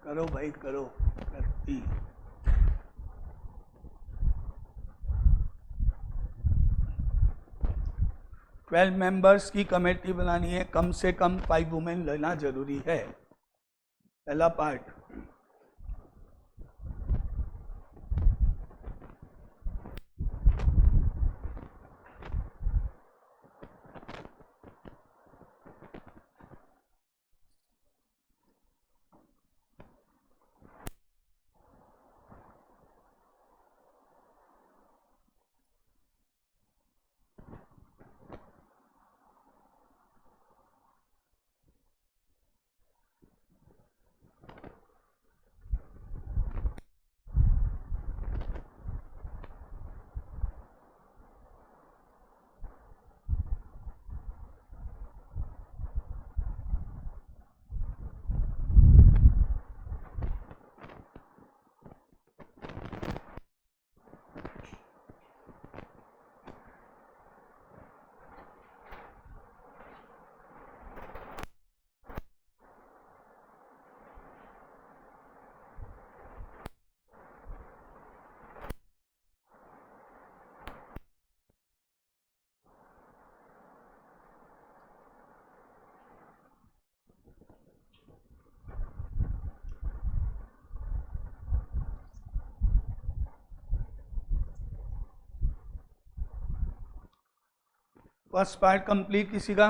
करो भाई करो करती। 12 मेंबर्स की कमेटी बनानी है, कम से कम 5 वुमेन लेना जरूरी है। पहला पार्ट। फर्स्ट पार्ट कंप्लीट किसी का?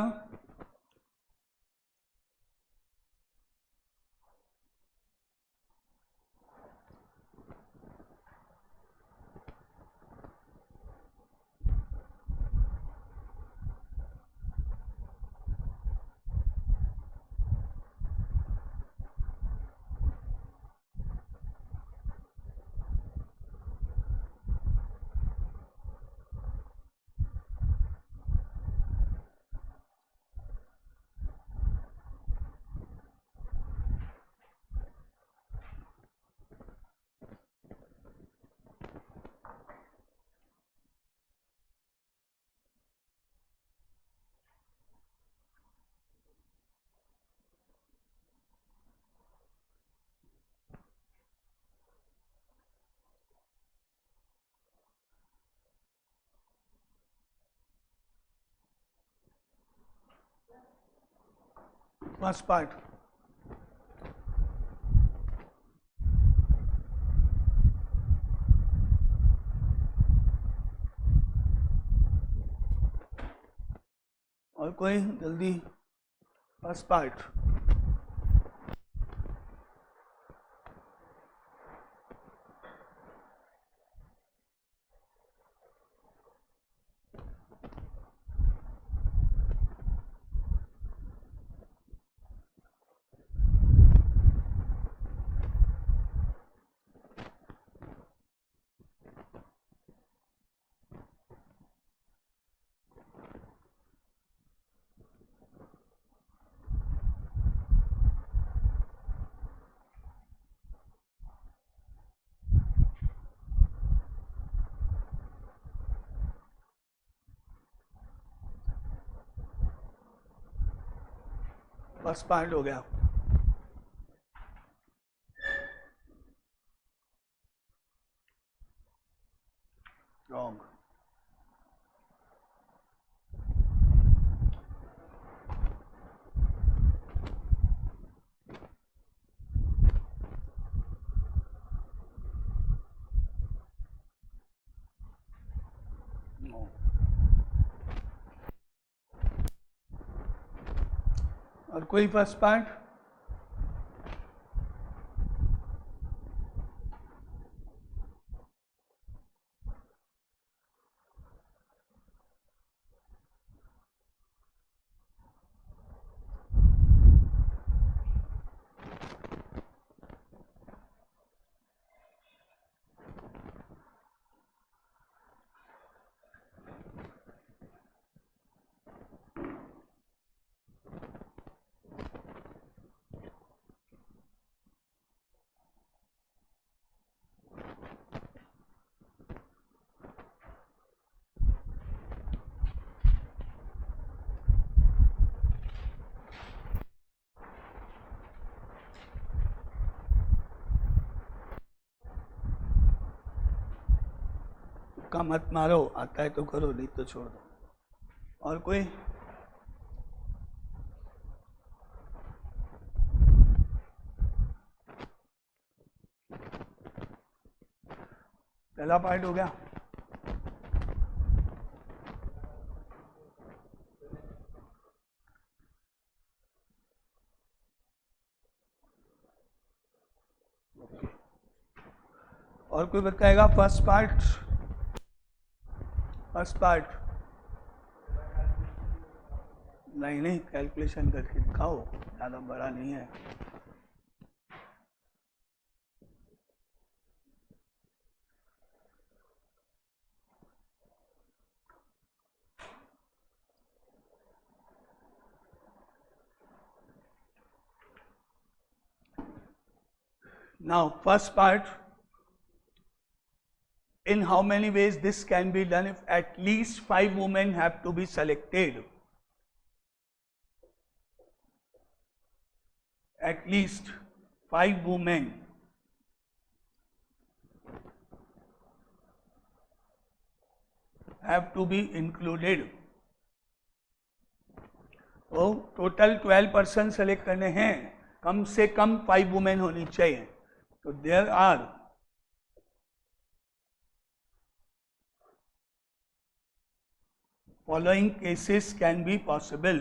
First part. और कोई जल्दी? First part. फर्स्ट पार्ट हो गया। रॉन्ग। और कोई फर्स्ट पार्ट? तुक्का मत मारो, आता है तो करो, नहीं तो छोड़ दो। और कोई? पहला पार्ट हो गया। और कोई बताएगा फर्स्ट पार्ट? फर्स्ट पार्ट नहीं, कैलकुलेशन करके दिखाओ, ज़्यादा बड़ा नहीं है। Now first part, in how many ways this can be done if at least 5 women have to be selected? At least 5 women have to be included. तो total 12 person select करने हैं, कम से कम 5 वुमेन होनी चाहिए। तो there are following cases can be possible.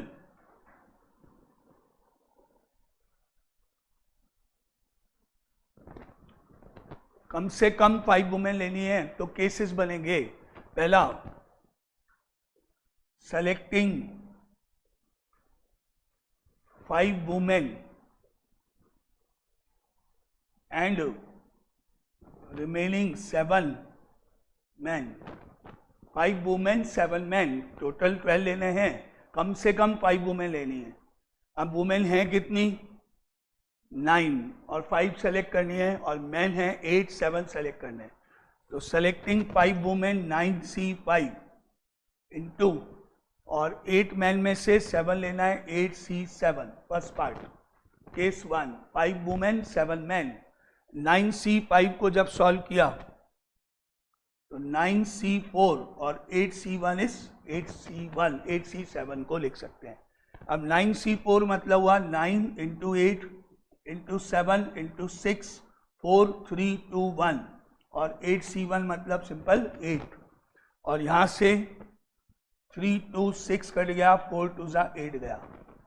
कम से कम 5 वुमेन लेनी है तो केसेस बनेंगे। पहला, selecting 5 women and remaining 7 men। 5 women 7 men, total 12 लेने हैं, कम से कम 5 women लेनी है। अब वुमेन है कितनी? 9 और 5 सेलेक्ट करनी है, और मैन है 8, 7 सेलेक्ट करने हैं। तो सेलेक्टिंग 5 वुमेन 9C5 इंटू, और 8 मैन में से 7 लेना है 8C7। First part case 1, 5 women 7 man. 9C5 को जब सॉल्व किया तो 9C4 और 8C1 इज 8C1, 8C7 को लिख सकते हैं। अब 9C4 मतलब हुआ 9 इंटू 8 इंटू 7 इंटू 6, 4 3 2 1, और 8C1 मतलब सिंपल 8, और यहाँ से 3 2 6 कट गया, 4 2 8 गया,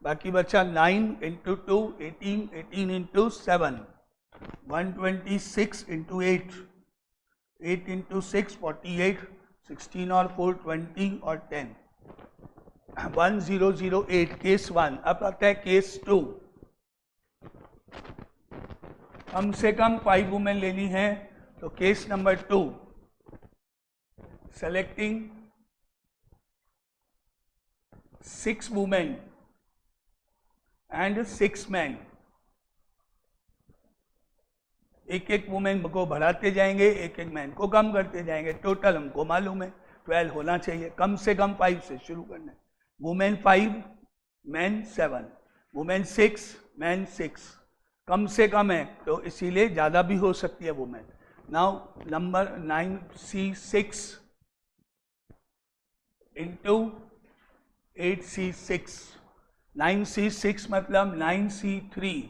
बाकी बचा 9 इंटू 2 18, 18 इंटू 7 126 इंटू 8, 8 इंटू 6 48, 16 और 4 20 और 10, 1008 केस 1। अब आता है केस 2, कम से कम 5 वुमेन लेनी है। तो case number 2, selecting 6 women and 6 men। एक एक वुमेन को बढ़ाते जाएंगे, एक एक मैन को कम करते जाएंगे। टोटल हमको मालूम है 12 होना चाहिए, कम से कम 5 से शुरू करना है। वुमेन 5 मैन 7, वुमेन 6 मैन 6, कम से कम है तो इसीलिए ज़्यादा भी हो सकती है women. Now number 9C6 into 8C6, 9C6 मतलब 9C3,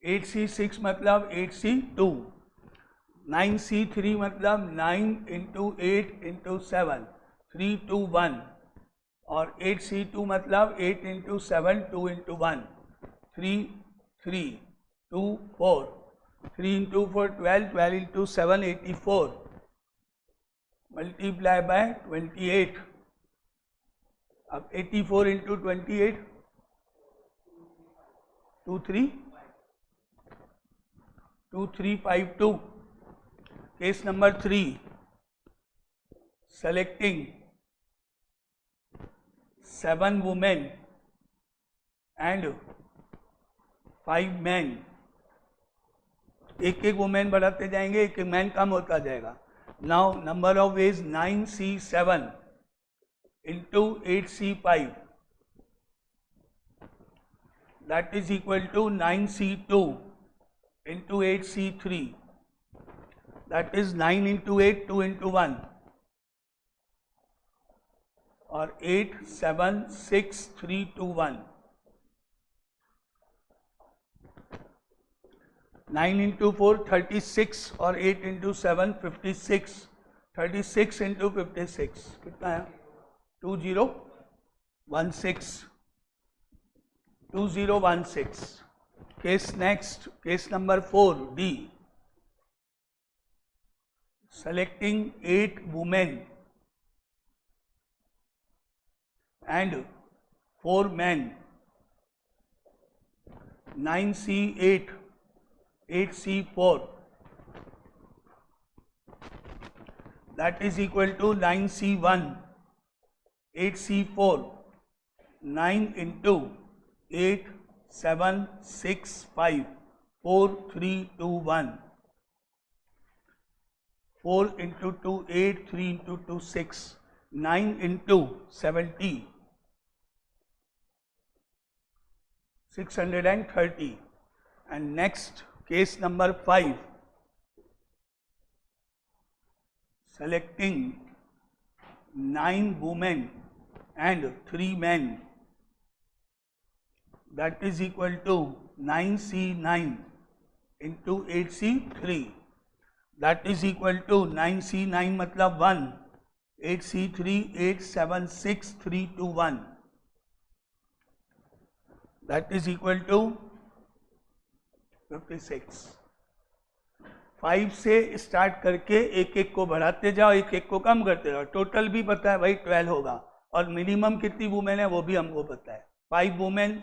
8C6 मतलब 8C2, 9C3 मतलब 9 इंटू 8 इंटू 7 3 2 1, और 8C2 मतलब 8 into 7 2 into 1 3 3 2 4, 3 into 4 12, 12 into 7 84, multiply by 28। अब 84 into 28 2352। Case number 3, selecting 7 women and 5 man. एक एक वुमेन बढ़ाते जाएंगे, एक एक मैन कम होता जाएगा। Now number of veg 9C7 into 8C5, that is equal to 9C2 into 8C3, that is 9 into 8 2 into 1, और 8 7 6 3 2 1। 9 इंटू 4 36 और 8 इंटू 7 56। 36 इंटू 56 कितना है? 2016। 2016। Case next, case number 4 D. Selecting 8 women and 4 men, 9C8, 8C4, that is equal to 9C1, 8C4, 9 into 8 7 6 5 4 3 2 1। 4 into 2 8, 3 into 2 6, 9 into 70 630। and next case number 5, selecting 9 women and 3 men, that is equal to 9C9 into 8C3, that is equal to 9C9 मतलब 1, 8C3 8 7 6 3 2 1, that is equal to 56। 5 से start करके एक एक को बढ़ाते जाओ, एक एक को कम करते जाओ। टोटल भी पता है भाई 12 होगा, और मिनिमम कितनी वुमेन है वो भी हमको पता है। 5 वुमेन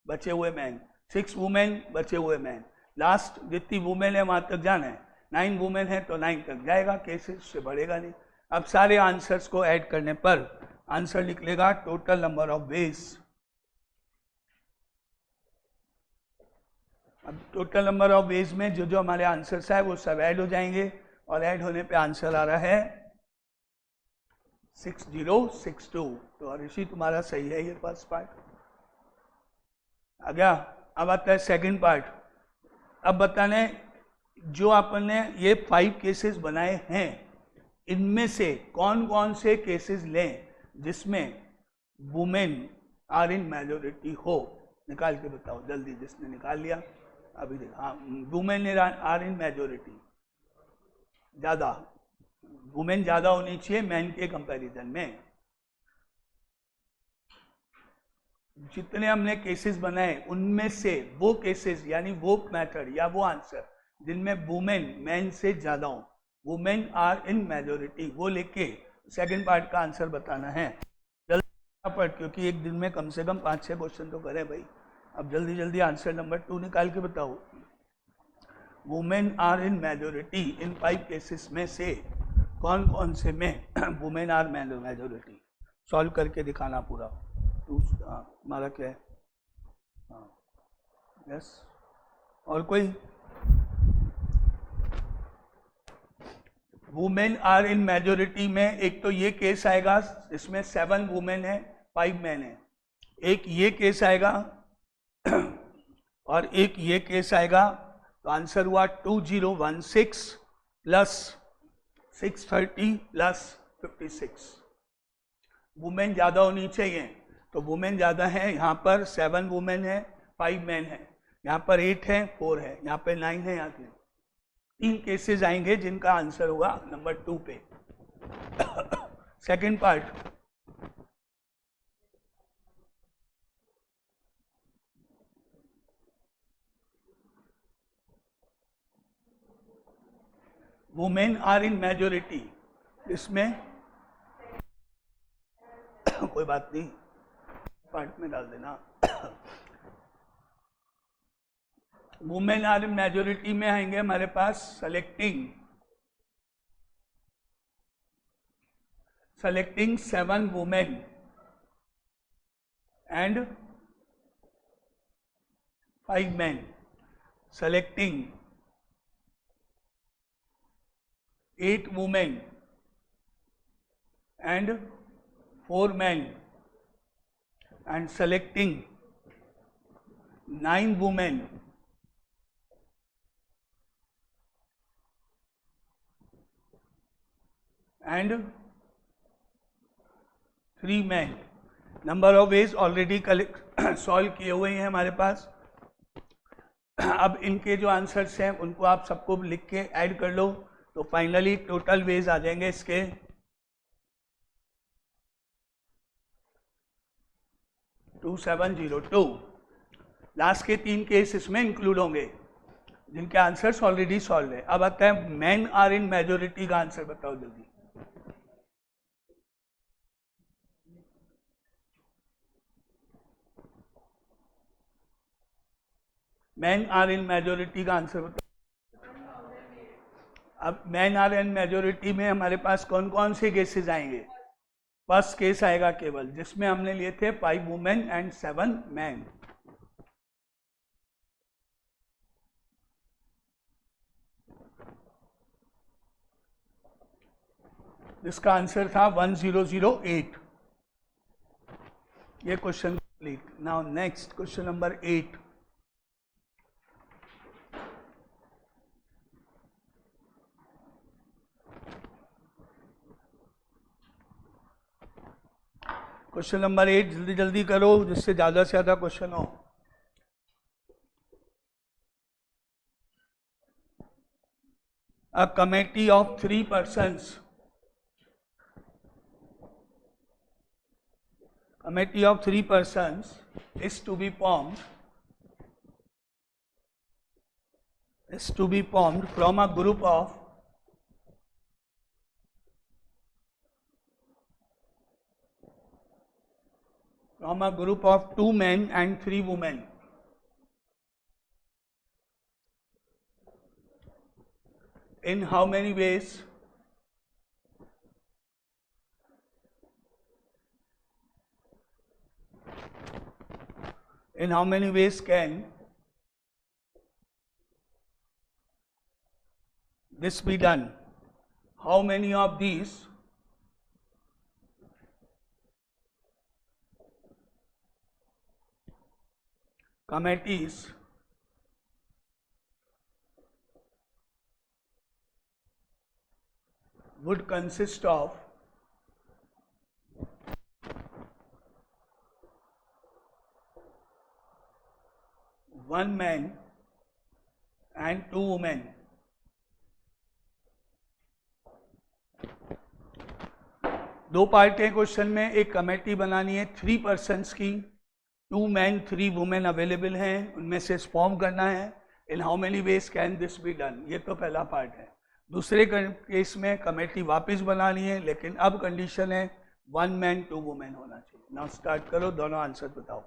बचे हुए मैन, 6 वुमेन बचे हुए मैन, लास्ट जितनी वुमेन है वहां तक जाना है। 9 वुमेन है तो 9 तक जाएगा, केसेस से बढ़ेगा नहीं। अब सारे आंसर्स को ऐड करने पर आंसर निकलेगा टोटल नंबर ऑफ वेज। अब टोटल नंबर ऑफ वेज में जो जो हमारे आंसर्स है वो सब ऐड हो जाएंगे, और ऐड होने पे आंसर आ रहा है 6062। तो ऋषि तुम्हारा सही है ये फर्स्ट पार्ट आ गया। अब आता है सेकंड पार्ट। अब बताने जो अपन ने ये 5 केसेस बनाए हैं, इनमें से कौन कौन से केसेस लें जिसमें वुमेन आर इन मेजोरिटी हो। निकाल के बताओ जल्दी, जिसने निकाल लिया अभी देखो। हाँ, वुमेन आर इन मेजोरिटी, ज्यादा वुमेन ज्यादा होनी चाहिए मैन के कंपैरिजन में। जितने हमने केसेस बनाए उनमें से वो केसेस यानी वो मेथड या वो आंसर जिनमें वुमेन मैन से ज्यादा हो, वुमेन आर इन मेजोरिटी, वो लेके सेकंड पार्ट का आंसर बताना है जल्दी, क्योंकि एक दिन में कम से कम 5-6 क्वेश्चन तो करें भाई। अब जल्दी जल्दी आंसर नंबर 2 निकाल के बताओ। Women are in majority in 5 cases में से कौन कौन से में वुमेन आर मेजोरिटी, सॉल्व करके दिखाना पूरा। हमारा क्या है? हाँ यस, और कोई? वुमेन आर इन मेजोरिटी में एक तो ये केस आएगा इसमें 7 वुमेन है 5 मैन है, एक ये केस आएगा और एक ये केस आएगा। तो आंसर हुआ 2016 प्लस 630 प्लस 56। वुमेन ज्यादा होनी चाहिए, तो वुमेन ज्यादा है, यहाँ पर 7 वुमेन है 5 मैन है, यहाँ पर 8 है 4 है, यहाँ पे 9 है, यहाँ पे 3 केसेस आएंगे जिनका आंसर होगा नंबर 2 पे। Second part, women are in majority, इसमें कोई बात नहीं पार्ट में डाल देना। वुमेन आर इन मेजोरिटी में आएंगे हमारे पास selecting 7 women and 5 men, selecting 8 women and 4 men, and selecting 9 women and 3 men. Number of veg already solve किए हुए हैं हमारे पास. अब इनके जो आंसर्स हैं उनको आप सबको लिख के ऐड कर लो, तो फाइनली टोटल वेज आ जाएंगे इसके 2702. लास्ट के 3 केस इसमें इंक्लूड होंगे जिनके आंसर्स ऑलरेडी सॉल्व है. अब आता है मैन आर इन मेजोरिटी का आंसर बताओ जल्दी. मैन आर इन मेजोरिटी का आंसर बताओ. अब मैन आर इन मेजोरिटी में हमारे पास कौन कौन से केसेस आएंगे. फर्स्ट केस आएगा केवल जिसमें हमने लिए थे 5 वुमेन एंड 7 मैन. जिसका आंसर था 1008. ये question complete. Now next question number 8. Question number 8 जल्दी जल्दी करो जिससे ज्यादा से ज्यादा क्वेश्चन हो. A committee of 3 persons. Committee of 3 persons is to be formed. Is to be formed from a group of from a group of 2 men and 3 women. In how many ways? In how many ways can this be done? How many of these committees would consist of one man and 2 women. दो part है question में. एक committee बनानी है 3 persons की. 2 man 3 women available हैं, उनमें से फॉर्म करना है. In how many ways can this be done. ये तो पहला पार्ट है. दूसरे केस में कमेटी वापस बनानी है, लेकिन अब कंडीशन है 1 मैन 2 वुमेन होना चाहिए. नाउ स्टार्ट करो, दोनों आंसर बताओ.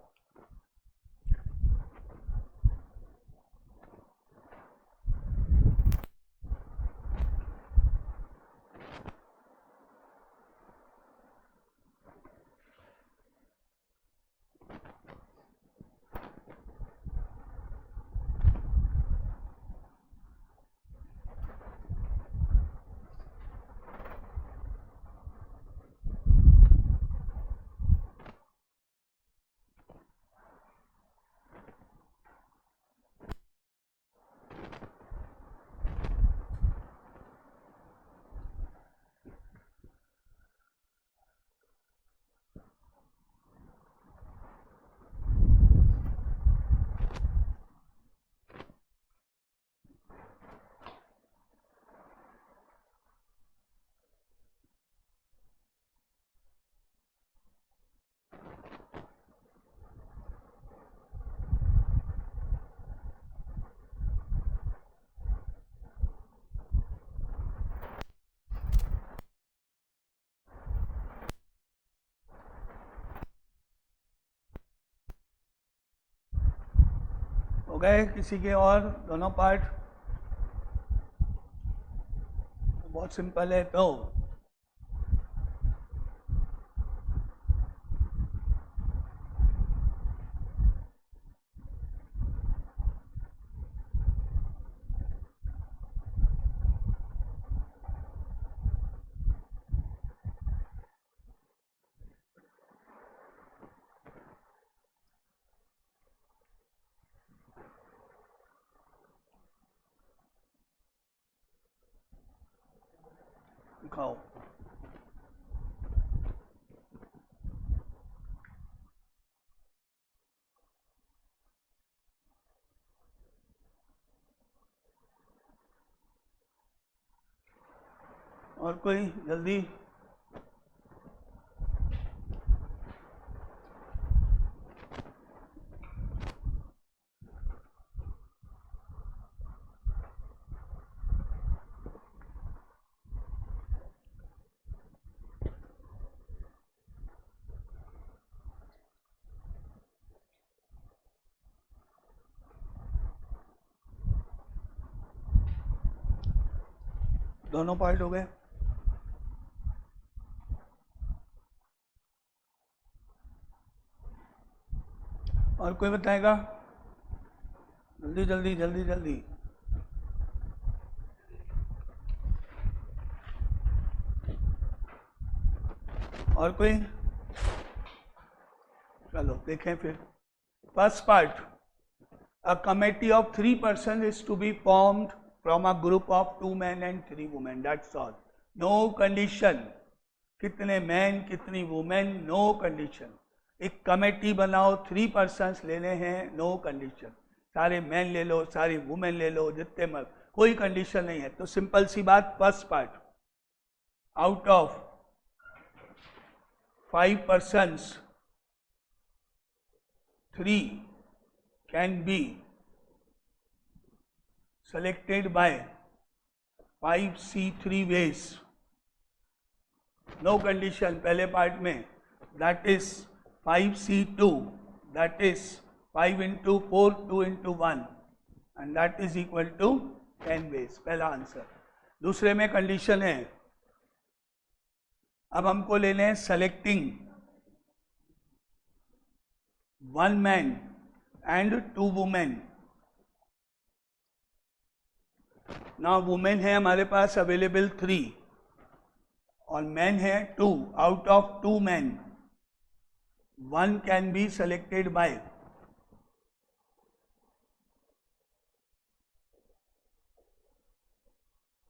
हो गए किसी के और दोनों पार्ट? बहुत सिंपल है. तो दिखाओ. और कोई जल्दी? दोनों पार्ट हो गए? और कोई बताएगा? जल्दी जल्दी जल्दी जल्दी। और कोई? चलो देखें फिर। First part, a committee of 3 persons is to be formed from a group of 2 men and 3 women. That's all. No condition. कितने मैन कितनी वुमेन, नो कंडीशन। एक कमेटी बनाओ, 3 persons लेने हैं, नो कंडीशन। सारे मैन ले लो, सारी वुमेन ले लो, जितने मर्द, कोई कंडीशन नहीं है। तो सिंपल सी बात, first part, out of 5 persons 3 can be selected by 5C3 ways. No condition पहले पार्ट में, that is 5C2, that is 5 into 4, 2 into 1, and that is equal to 10 ways. पहला आंसर। दूसरे में कंडीशन है, अब हमको लेने हैं सेलेक्टिंग 1 man and 2 women. ना वुमेन है हमारे पास अवेलेबल 3 और मैन है 2. Out of 2 man 1 can be selected by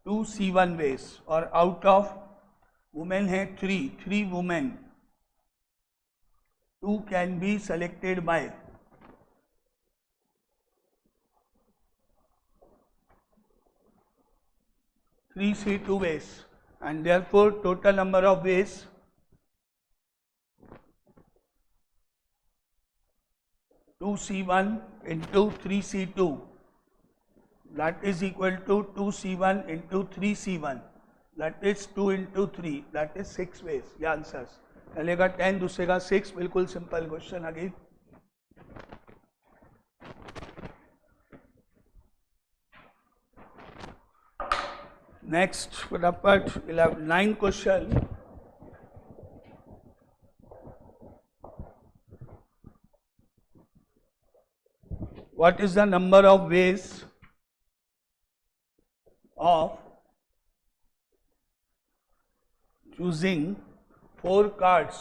2C1 ways, और आउट ऑफ वुमेन है 3 women 2 can be selected by 3C2 ways, and therefore total number of ways (2C1 into 3C2) that is equal to 2C1 into 3C1, that is 2 into 3, that is 6 ways. ये answers, पहले का 10, दूसरे का 6, बिल्कुल simple question. आगे next फटाफट 9 question. What is the number of ways of choosing 4 cards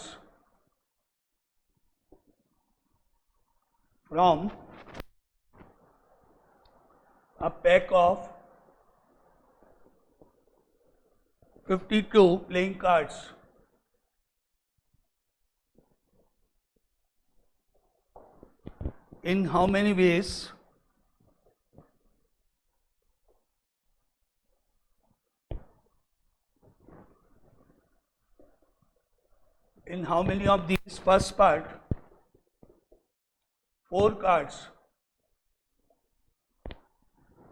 from a pack of 52 playing cards? In how many ways of these? First part, 4 cards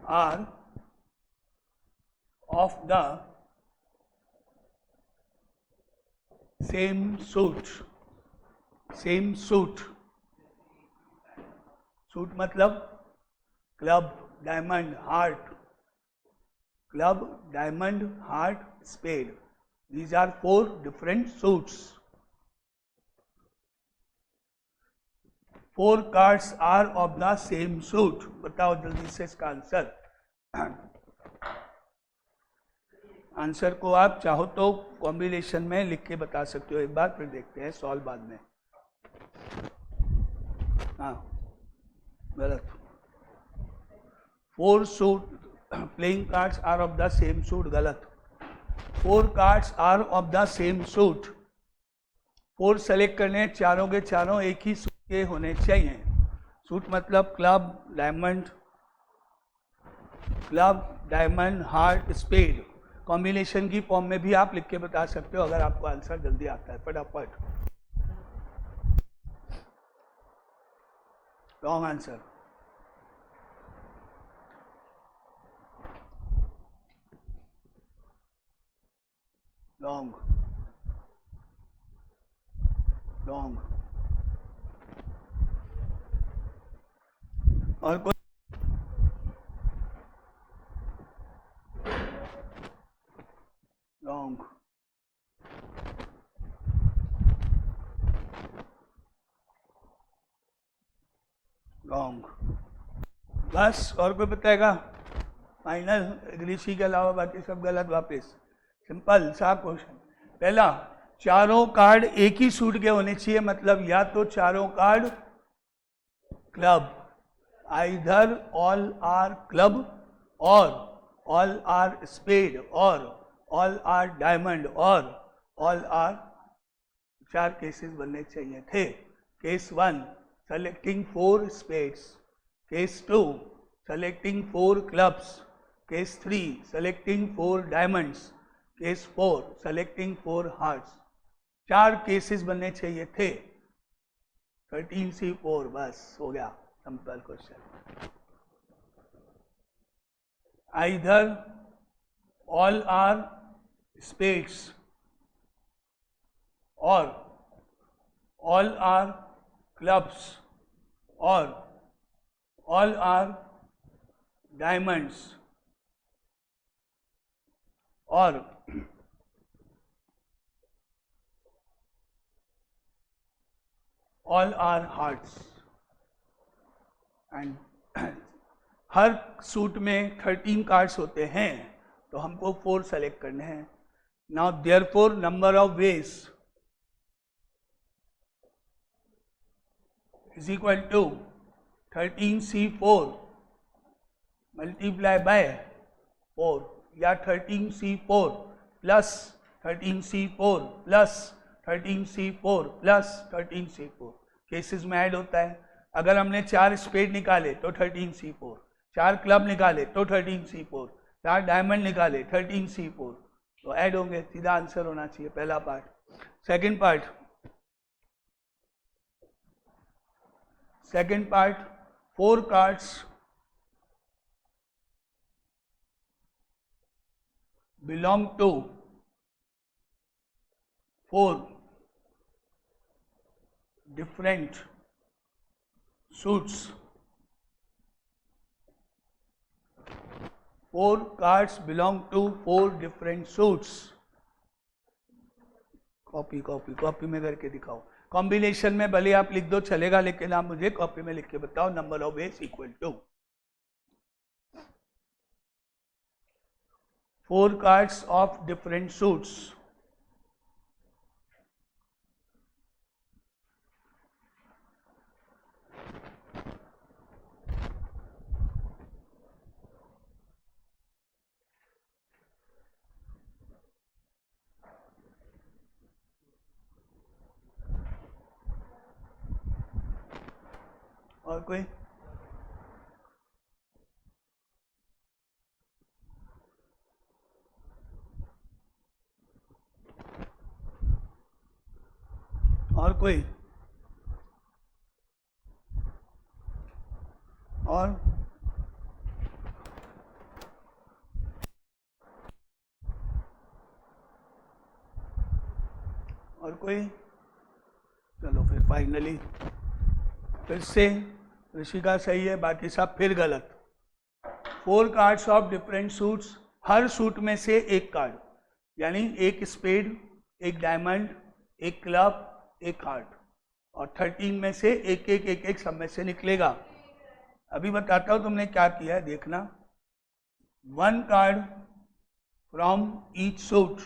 are of the same suit. Suit मतलब club, diamond, heart, club, diamond, heart, spade. These are 4 different suits. 4 cards are of the same suit. बताओ जल्दी से इसका answer. Answer को आप चाहो तो combination में लिख के बता सकते हो एक बार, फिर देखते हैं सॉल्व बाद में। हाँ, गलत। 4 suit playing cards are of the same suit, गलत। 4 cards are of the same suit. 4 select करने, चारों के चारों एक ही सूट के होने चाहिए। सूट मतलब club, diamond, heart, spade. Combination की फॉर्म में भी आप लिख के बता सकते हो अगर आपको आंसर जल्दी आता है। फटाफट। Wrong answer. रॉन्ग। रॉन्ग। और कोई? रॉन्ग। रॉन्ग। बस, और कोई बताएगा? फाइनल। ऋषि के अलावा बाकी सब गलत। वापस सिंपल सा क्वेश्चन। पहला, चारों कार्ड एक ही सूट के होने चाहिए, मतलब या तो चारों card club, either all are club और ऑल आर स्पेड और ऑल आर डायमंड और ऑल आर। 4 केसेस बनने चाहिए थे। Case 1 selecting 4 spades, case 2 selecting 4 clubs, case 3 selecting 4 diamonds, case 4 selecting 4 hearts. 4 cases बनने चाहिए थे। 13C4 बस हो गया। Simple question. Either all are spades और ऑल आर क्लब्स और ऑल आर डायमंड्स और all our hearts. And her suit में 13 कार्ड्स होते हैं, तो हमको 4 सेलेक्ट करने हैं। Now therefore number of ways is equal to 13C4 multiply by 4 या 13C4 plus 13C4 plus 13C4 plus 13C4। Cases में ऐड होता है। अगर हमने 4 स्पेड निकाले तो 13C4, 4 क्लब निकाले तो 13C4, 4 डायमंड निकाले 13C4, तो ऐड होंगे। सीधा आंसर होना चाहिए पहला part. Second part, second part 4 cards belong to 4 different suits. 4 cards belong to 4 different suits. Copy में करके दिखाओ। कॉम्बिनेशन में भले आप लिख दो चलेगा, लेकिन आप मुझे कॉपी में लिख के बताओ। Number of ways equal to 4 cards of different suits. और कोई? और कोई? और कोई? चलो फिर फाइनली फिर से ऋषिका सही है, बाकी सब फिर गलत। 4 cards of different suits, her suit में से एक कार्ड, यानी एक स्पेड, एक डायमंड, एक क्लब, एक हार्ट, और 13 में से एक एक सब में से निकलेगा। अभी बताता हूँ तुमने क्या किया है, देखना। 1 card from each suit,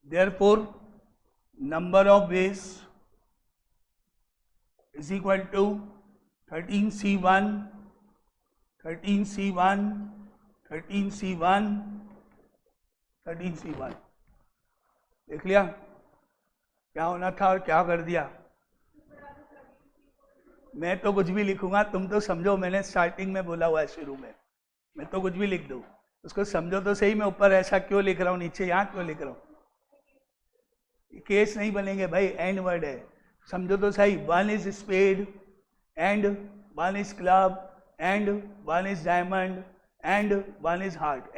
therefore number of veg is equal to 13C1, 13C1, 13C1, 13C1। देख लिया क्या होना था और क्या कर दिया। मैं तो कुछ भी लिखूंगा, तुम तो समझो मैंने स्टार्टिंग में बोला हुआ है, शुरू में मैं तो कुछ भी लिख दूँ। उसको समझो तो सही, मैं ऊपर ऐसा क्यों लिख रहा हूँ, नीचे यहाँ क्यों लिख रहा हूँ? केस नहीं बनेंगे भाई, एंड वर्ड है, समझो तो सही। One is spade and one is club and one is diamond and one is heart.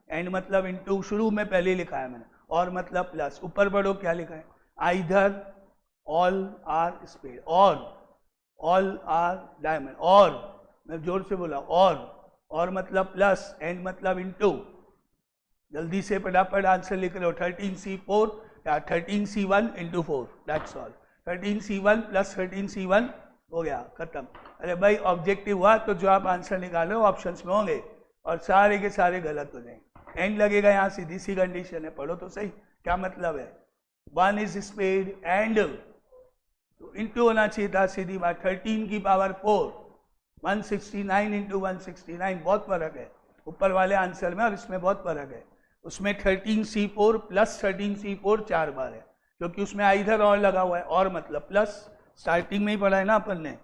And मतलब इनटू, शुरू में पहले ही लिखा है मैंने, और मतलब प्लस। ऊपर बढ़ो, क्या लिखा है? आइदर ऑल आर स्पेड, और ऑल आर डायमंड, और मैं जोर से बोला, और मतलब प्लस, एंड मतलब इनटू। जल्दी से फटाफट आंसर लिख रहे हो। 13C4 या 13C1 into 4, that's all. 13C1 plus 13C1 हो गया, खत्म। अरे भाई ऑब्जेक्टिव हुआ तो जो आप आंसर निकालो ऑप्शंस में होंगे, और सारे के सारे गलत हो जाएंगे। एंड लगेगा यहाँ, सीधी सी कंडीशन है, पढ़ो तो सही क्या मतलब है। वन इज स्पेड एंड, तो इंटू होना चाहिए था, सीधी बात। 13 की पावर 4, 169 इंटू 169, बहुत फर्क है ऊपर वाले आंसर में और इसमें, बहुत फर्क है। उसमें 13C4 प्लस 13C4 4 बार है, क्योंकि उसमें आइधर और लगा हुआ है, और मतलब प्लस, स्टार्टिंग में ही पढ़ा है ना अपन ने।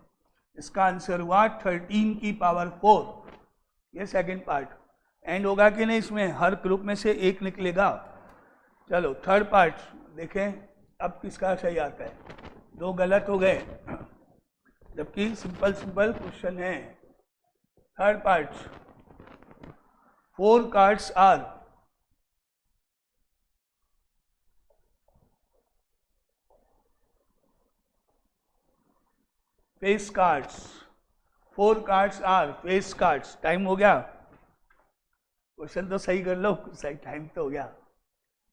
इसका आंसर हुआ 13 की पावर 4, ये सेकंड पार्ट। एंड होगा कि नहीं इसमें, हर ग्रुप में से एक निकलेगा। चलो थर्ड पार्ट देखें, अब किसका सही आता है। दो गलत हो गए, जबकि सिंपल सिंपल क्वेश्चन है। Third part, 4 cards are face cards. 4 cards are face cards. Time हो गया, क्वेश्चन तो सही कर लो, सही टाइम तो हो गया,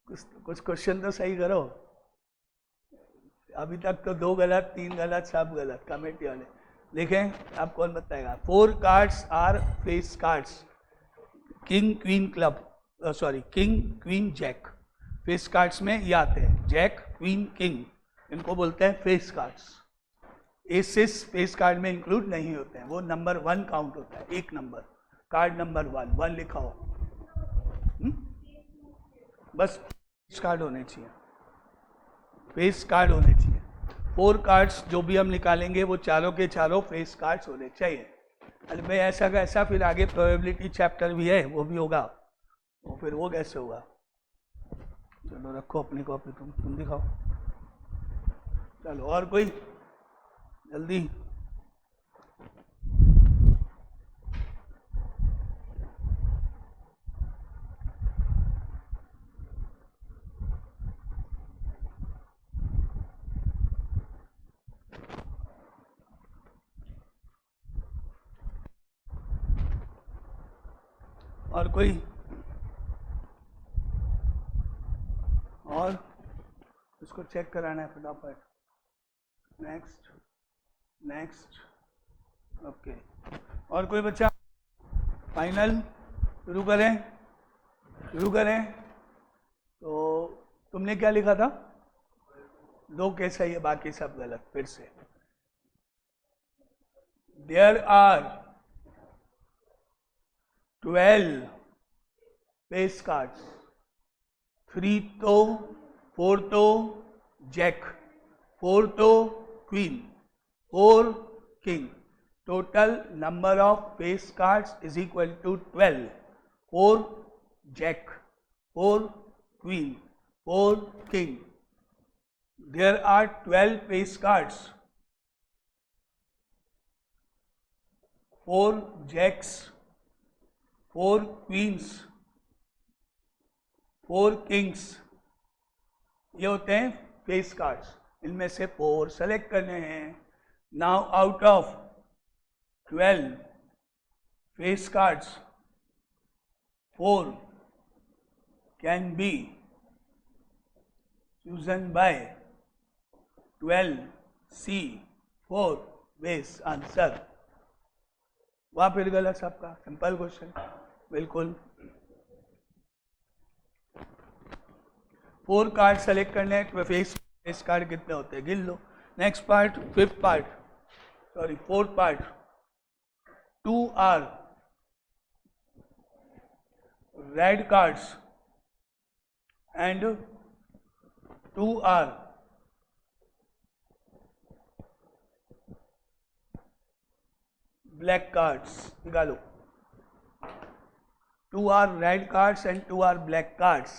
कुछ क्वेश्चन तो सही करो। अभी तक तो 2 गलत 3 गलत, सब गलत कमेटी वाले। देखें आप कौन बताएगा। 4 cards are face cards, king queen club, sorry king queen jack. Face cards में ये आते हैं, जैक क्वीन किंग, इनको बोलते हैं face cards. Aces face card में इंक्लूड नहीं होते हैं, वो नंबर 1 काउंट होता है, एक नंबर, कार्ड नंबर 1 लिखा हो। बस फेस कार्ड होने चाहिए, फेस कार्ड होने चाहिए। 4 कार्ड्स जो भी हम निकालेंगे वो चारों के चारों फेस कार्ड्स होने चाहिए। अरे भाई ऐसा का ऐसा, फिर आगे प्रोबेबिलिटी चैप्टर भी है, वो भी होगा, तो फिर वो कैसे होगा। चलो रखो अपनी कॉपी, तुम दिखाओ। चलो और कोई जल्दी। और कोई, और इसको चेक कराना है फटाफट। Next next, okay. और कोई बच्चा, फाइनल शुरू करें। तो तुमने क्या लिखा था? 2 के सही है, बाकी सब गलत। फिर से, देयर आर 12 फेस कार्ड्स, 3 तो, 4 तो जैक, 4 तो queen, 4 king. Total number of face cards is equal to 12। 4 jack, 4 queen, 4 king. There are 12 face cards, 4 jacks, 4 queens, 4 kings, ये होते हैं फेस कार्ड्स। इनमें से 4 सेलेक्ट करने हैं। Now out of 12 face cards, 4 can be chosen by 12C4 ways। Answer वहां फिर गलत सबका, सिंपल क्वेश्चन बिल्कुल। 4 कार्ड सेलेक्ट करने हैं, फेस कार्ड कितने होते हैं गिन लो। Next part, fifth part, sorry fourth part, 2 are red cards and 2 are black cards। निकालो। 2 are red cards and 2 are black cards.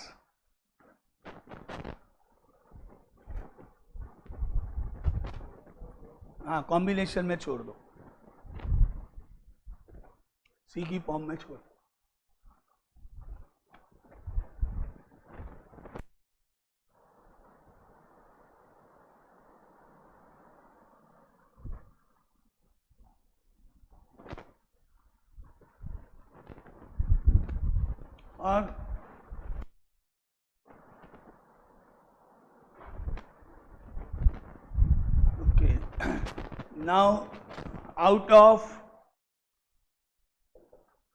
हाँ, कॉम्बिनेशन में छोड़ दो, सी की फॉर्म में छोड़। और okay, now out of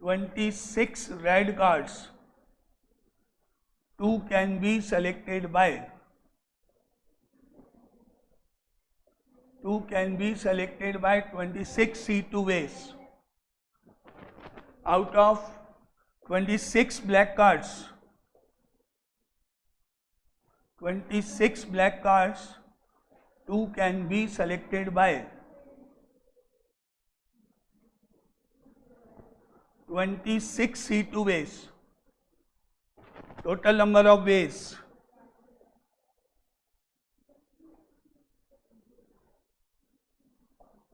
26 red cards, 2 can be selected by 26 C2 ways. Out of 26 black cards, 2 can be selected by 26 C2 ways. Total number of ways,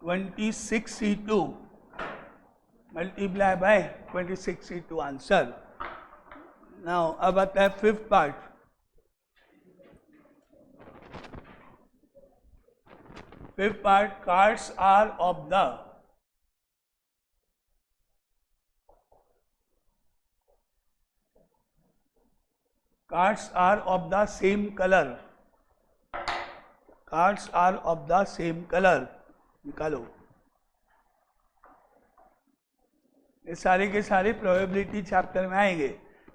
26 C2 multiply by 26 C2 answer. Now अब आता है fifth part. Fifth part, cards are of the cards are of the same color. Cards are of the same color. निकालो। ये सारे के सारे probability chapter में आएंगे।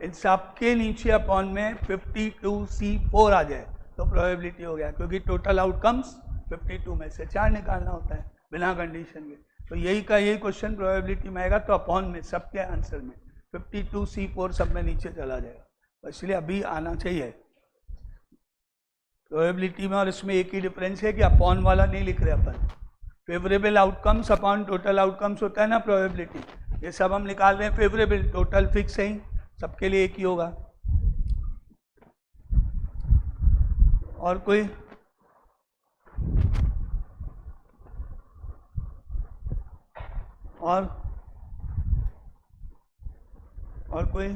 इन सबके नीचे अपॉन में 52C4 आ जाए तो प्रोबेबिलिटी हो गया, क्योंकि टोटल आउटकम्स 52 में से 4 निकालना होता है बिना कंडीशन के। तो यही का यही क्वेश्चन प्रोबेबिलिटी में आएगा, तो अपॉन में सबके आंसर में 52C4 सब में नीचे चला जाएगा। इसलिए अभी आना चाहिए प्रोबेबिलिटी में, और इसमें एक ही डिफरेंस है कि अपॉन वाला नहीं लिख रहे अपन। Favourable outcomes upon total outcomes होता है ना प्रोबेबिलिटी, ये सब हम निकाल रहे हैं फेवरेबल, टोटल फिक्स है ही, सबके लिए एक ही होगा। और कोई और कोई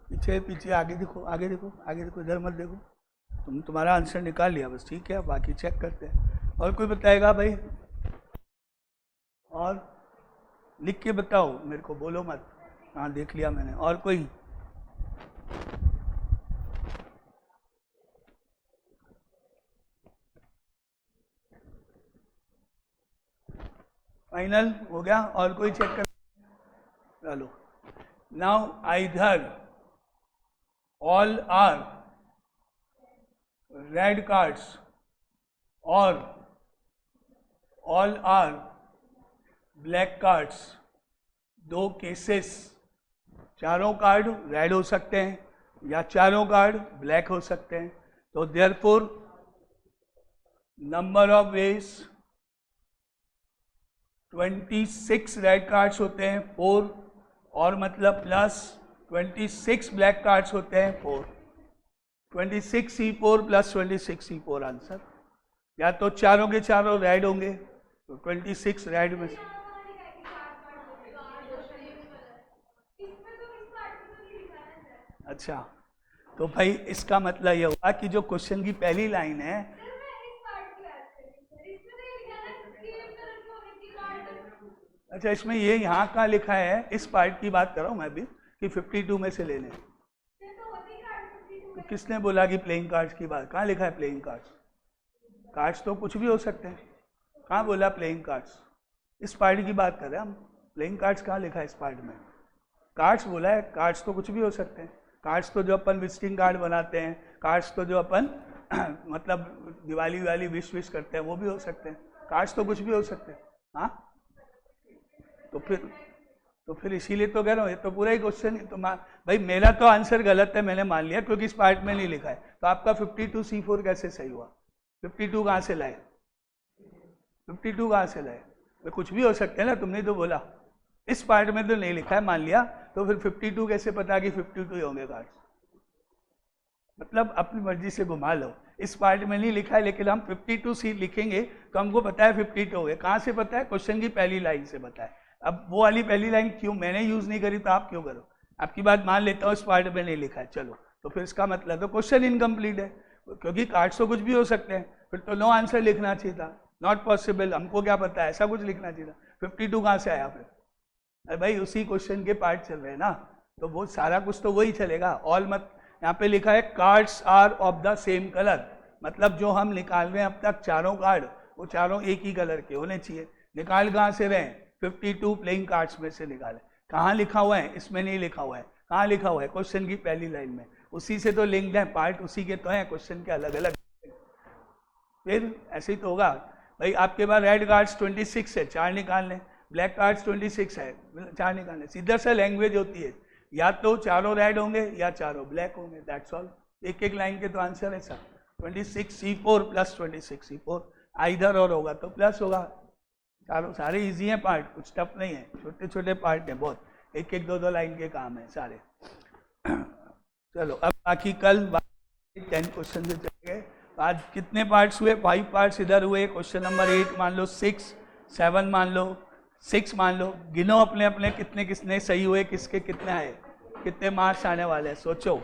पीछे पीछे आगे देखो, आगे देखो, आगे देखो, इधर मत देखो। तुम्हारा आंसर निकाल लिया बस, ठीक है, बाकी चेक करते हैं। और कोई बताएगा भाई? और लिख के बताओ, मेरे को बोलो मत। हाँ देख लिया मैंने। और कोई? फाइनल हो गया? और कोई चेक कर? चलो, now either all are red cards or all are black cards। दो केसेस, चारों कार्ड रेड हो सकते हैं या चारों कार्ड ब्लैक हो सकते हैं। तो therefore number of veg 26 red cards होते हैं 4, और मतलब प्लस 26 ब्लैक कार्ड्स होते हैं 4, 26C4 प्लस 26C4 आंसर। या तो चारों के चारों रेड होंगे तो 26 रेड में से। अच्छा, तो भाई इसका मतलब यह हुआ कि जो क्वेश्चन की पहली लाइन है, अच्छा इसमें ये यहाँ का लिखा है, इस पार्ट की बात कर रहा हूँ मैं भी, कि 52 में से लेने। तो किसने बोला कि प्लेइंग कार्ड्स की बात? कहाँ लिखा है प्लेइंग कार्ड्स? कार्ड्स तो कुछ भी हो सकते हैं, कहाँ बोला प्लेइंग कार्ड्स? इस पार्ट की बात कर रहे हैं हम। प्लेइंग कार्ड्स कहाँ लिखा है इस पार्ट में? कार्ड्स बोला है, कार्ड्स तो कुछ भी हो सकते हैं। कार्ड्स तो जो अपन विजिटिंग कार्ड बनाते हैं, कार्ड्स तो जो अपन मतलब दिवाली वाली विश करते हैं वो भी हो सकते हैं। कार्ड्स तो कुछ भी हो सकते हैं। हाँ, तो फिर इसीलिए तो कह रहा हूँ, ये तो पूरा ही क्वेश्चन है। तो भाई मेरा तो आंसर गलत है, मैंने मान लिया, क्योंकि इस पार्ट में नहीं लिखा है। तो आपका 52C4 कैसे सही हुआ? 52 कहाँ से लाए? 52 कहाँ से लाए? कुछ भी हो सकते हैं ना, तुमने तो बोला इस पार्ट में तो नहीं लिखा है मान लिया, तो फिर 52 कैसे पता कि 52 ही होंगे कार्ड्स? मतलब अपनी मर्जी से घुमा लो, इस पार्ट में नहीं लिखा है लेकिन हम 52 सी लिखेंगे तो हमको पता है 52 हो गए। कहाँ से पता है? क्वेश्चन की पहली लाइन से पता है। अब वो वाली पहली लाइन क्यों मैंने यूज नहीं करी तो आप क्यों करो? आपकी बात मान लेता हूँ, इस पार्ट में नहीं लिखा है, चलो तो फिर इसका मतलब तो क्वेश्चन इनकम्प्लीट है, क्योंकि कार्ड्स तो कुछ भी हो सकते हैं, फिर तो नो आंसर लिखना चाहिए था, नॉट पॉसिबल। हमको क्या पता है, ऐसा कुछ लिखना चाहिए था। 52 कहाँ से आया फिर? अरे भाई उसी क्वेश्चन के पार्ट चल रहे हैं ना, तो वो सारा कुछ तो वही चलेगा। ऑल मत, यहाँ पे लिखा है cards are of the same colour, मतलब जो हम निकाल रहे हैं अब तक चारों कार्ड, वो चारों एक ही कलर के होने चाहिए। निकाल कहाँ से रहे? 52 प्लेइंग कार्ड्स में से निकाले। कहाँ लिखा हुआ है? इसमें नहीं लिखा हुआ है। कहाँ लिखा हुआ है? क्वेश्चन की पहली लाइन में। उसी से तो लिंक्ड है, पार्ट उसी के तो हैं, क्वेश्चन के अलग अलग। फिर ऐसे ही तो होगा भाई, आपके पास रेड कार्ड्स 26 है, 4 निकाल लें, ब्लैक कार्ड्स 26 है, 4 निकालने। सीधा सा लैंग्वेज होती है, या तो चारों रेड होंगे या चारों ब्लैक होंगे, दैट्स ऑल। एक एक लाइन के तो आंसर है सब। 26C4 प्लस 26C4 आइधर और होगा तो प्लस होगा। चारों सारे इजी हैं पार्ट, कुछ टफ नहीं है, छोटे छोटे पार्ट हैं बहुत, एक एक दो दो लाइन के काम है सारे। चलो अब बाकी कल 10 क्वेश्चन से चलेंगे। आज कितने पार्ट्स हुए? 5 पार्ट्स इधर हुए। क्वेश्चन नंबर 8 मान लो, 6, 7 मान लो, 6 मान लो। गिनो अपने अपने कितने कितने सही हुए, किसके कितने आए, कितने मार्क्स आने वाले हैं, सोचो।